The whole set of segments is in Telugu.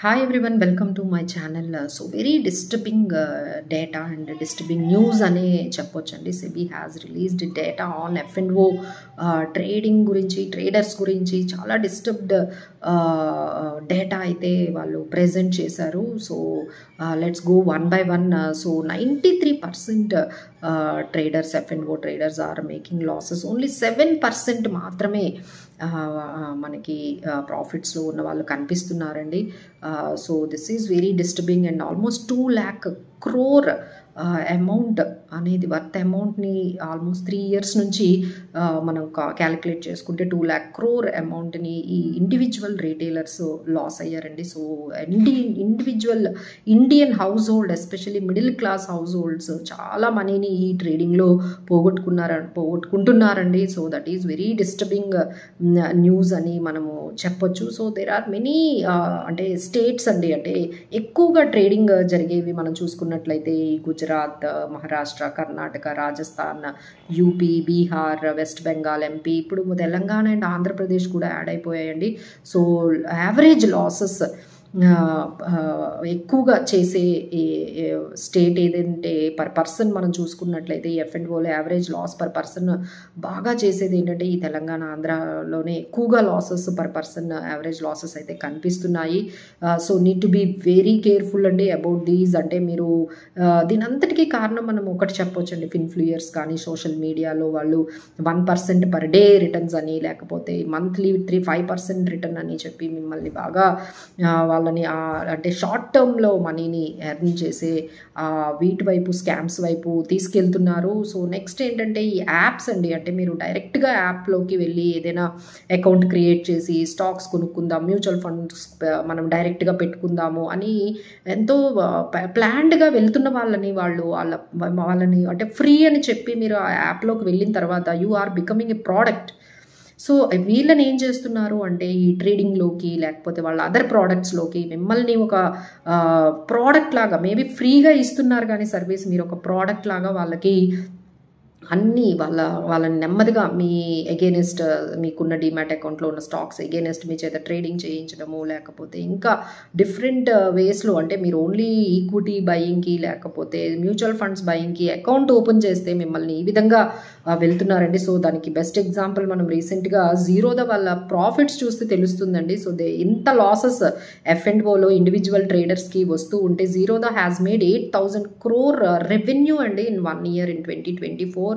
Hi everyone, welcome to my channel. So very disturbing data and disturbing news ane cheppochandi. SEBI has released data on F&O trading gurinchi, traders gurinchi చాలా disturbed data అయితే వాళ్ళు present చేశారు. So let's go one by one. So 93% traders, F&O traders are making losses. Only 7% మాత్రమే మనకి ప్రాఫిట్స్లో ఉన్న వాళ్ళు కనిపిస్తున్నారండి. So this is very disturbing and almost 2 lakh crore amount అనేది వర్త్ అమౌంట్ని ఆల్మోస్ట్ 3 years నుంచి మనం క్యాలిక్యులేట్ చేసుకుంటే 2 lakh crore అమౌంట్ని ఈ ఇండివిజువల్ రీటైలర్స్ లాస్ అయ్యారండి. So Indian household, especially middle class households చాలా మనీని ఈ ట్రేడింగ్లో పోగొట్టుకుంటున్నారండి. So that is very disturbing news అని మనము చెప్పొచ్చు. సో దేర్ ఆర్ మెనీ అంటే స్టేట్స్ అండి, అంటే ఎక్కువగా ట్రేడింగ్ జరిగేవి మనం చూసుకున్నట్లయితే Gujarat, Maharashtra, Karnataka, Rajasthan, UP, Bihar, west Bengal, MP, ఇప్పుడు తెలంగాణ అండ్ ఆంధ్రప్రదేశ్ కూడా యాడ్ అయిపోయాయండి. సో యావరేజ్ లాసెస్ ఎక్కువగా చేసే స్టేట్ ఏదంటే పర్ పర్సన్ మనం చూసుకున్నట్లయితే F&Oలో యావరేజ్ లాస్ పర్ పర్సన్ బాగా చేసేది ఏంటంటే ఈ తెలంగాణ, ఆంధ్రాలోనే ఎక్కువగా losses per person average losses అయితే కనిపిస్తున్నాయి. So need to be very careful అండి అబౌట్ దీస్. అంటే మీరు దీని అంతటికీ కారణం మనం ఒకటి చెప్పొచ్చు అండి, ఇన్ఫ్లుయర్స్ కానీ సోషల్ మీడియాలో వాళ్ళు 1% పర్ డే రిటర్న్స్ అని, లేకపోతే మంత్లీ 5% రిటర్న్ అని చెప్పి మిమ్మల్ని బాగా వాళ్ళని అంటే షార్ట్ టర్మ్లో మనీని ఎర్న్ చేసే వీటి వైపు, స్కామ్స్ వైపు తీసుకెళ్తున్నారు. సో నెక్స్ట్ ఏంటంటే ఈ యాప్స్ అండి, అంటే మీరు డైరెక్ట్గా యాప్లోకి వెళ్ళి ఏదైనా అకౌంట్ క్రియేట్ చేసి స్టాక్స్ కొనుక్కుందాం, మ్యూచువల్ ఫండ్స్ మనం డైరెక్ట్గా పెట్టుకుందాము అని ఎంతో ప్లాన్డ్గా వెళ్తున్న వాళ్ళని అంటే ఫ్రీ అని చెప్పి మీరు ఆ యాప్లోకి వెళ్ళిన తర్వాత you are becoming a product. So వీళ్ళని ఏం చేస్తున్నారు అంటే ఈ ట్రేడింగ్లోకి లేకపోతే వాళ్ళ అదర్ ప్రోడక్ట్స్లోకి మిమ్మల్ని ఒక ప్రోడక్ట్ లాగా, మేబీ ఫ్రీగా ఇస్తున్నారు కానీ సర్వీస్, మీరు ఒక ప్రోడక్ట్ లాగా వాళ్ళకి అన్నీ వాళ్ళని నెమ్మదిగా మీ ఎగెనిస్ట్, మీకున్న డిమాట్ అకౌంట్లో ఉన్న స్టాక్స్ ఎగెనిస్ట్ మీ చేత ట్రేడింగ్ చేయించడము, లేకపోతే ఇంకా డిఫరెంట్ వేస్లో, అంటే మీరు ఓన్లీ ఈక్విటీ బయింగ్కి లేకపోతే మ్యూచువల్ ఫండ్స్ బయింగ్కి అకౌంట్ ఓపెన్ చేస్తే మిమ్మల్ని ఈ విధంగా వెళ్తున్నారండి. సో దానికి బెస్ట్ ఎగ్జాంపుల్ మనం రీసెంట్గా జీరోదా వాళ్ళ ప్రాఫిట్స్ చూస్తే తెలుస్తుందండి. సో ఇంత లాసెస్ F&Oలో ఇండివిజువల్ ట్రేడర్స్కి వస్తూ ఉంటే Zerodha has made 8,000 crore revenue అండి in 1 year in 2024.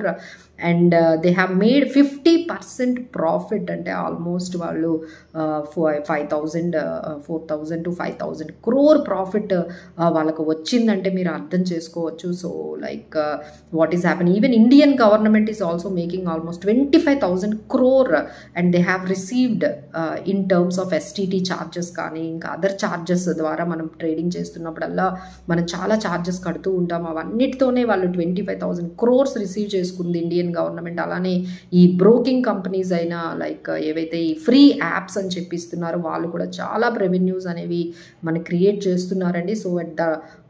And they have made 50% profit, అంటే ఆల్మోస్ట్ వాళ్ళు 4,000 to 5,000 crore ప్రాఫిట్ వాళ్ళకు వచ్చిందంటే మీరు అర్థం చేసుకోవచ్చు. So like what is happen, even Indian government is also making almost 25,000 crore and they have received in terms of STT charges కానీ ఇంకా అదర్ ఛార్జెస్ ద్వారా మనం ట్రేడింగ్ చేస్తున్నప్పుడల్లా మనం చాలా ఛార్జెస్ కడుతూ ఉంటాం. అవన్నిటితోనే వాళ్ళు 25,000 crores రిసీవ్ చేసుకుంది ఇండియన్ గవర్నమెంట్. అలానే ఈ బ్రోకింగ్ కంపెనీస్ అయినా లైక్ ఏవైతే ఈ ఫ్రీ యాప్స్ అని చెప్పిస్తున్నారో వాళ్ళు కూడా చాలా రెవెన్యూస్ అనేవి మనకి క్రియేట్ చేస్తున్నారండి. So at the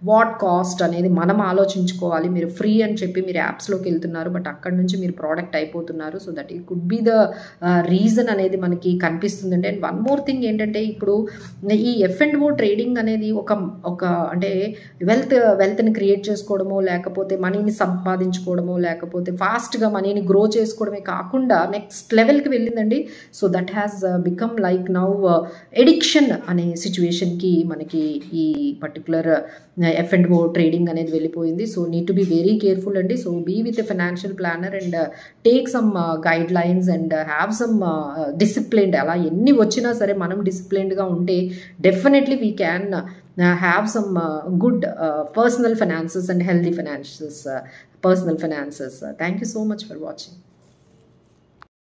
what cost అనేది మనం ఆలోచించుకోవాలి. మీరు ఫ్రీ అని చెప్పి మీరు యాప్స్లోకి వెళ్తున్నారు, బట్ అక్కడ నుంచి మీరు ప్రోడక్ట్ అయిపోతున్నారు. So that it could be the reason అనేది మనకి కనిపిస్తుందండి. అండ్ వన్ మోర్ థింగ్ ఏంటంటే ఇప్పుడు ఈ F&O ట్రేడింగ్ అనేది ఒక అంటే వెల్త్ని క్రియేట్ చేసుకోవడమో, లేకపోతే మనీని సంపాదించుకోవడమో, లేకపోతే ఫాస్ట్గా మనీని గ్రో చేసుకోవడమే కాకుండా నెక్స్ట్ లెవెల్కి వెళ్ళిందండి. So that has become like now addiction అనే సిచ్యువేషన్కి మనకి ఈ పర్టికులర్ F&O ట్రేడింగ్ అనేది వెళ్ళిపోయింది. So need to be very careful అండి. So be with a financial planner and take some guidelines and have some disciplined. అలా ఎన్ని వచ్చినా సరే మనం డిసిప్లిన్డ్గా ఉంటే definitely we can have some good personal finances and healthy finances, personal finances. Thank you so much for watching.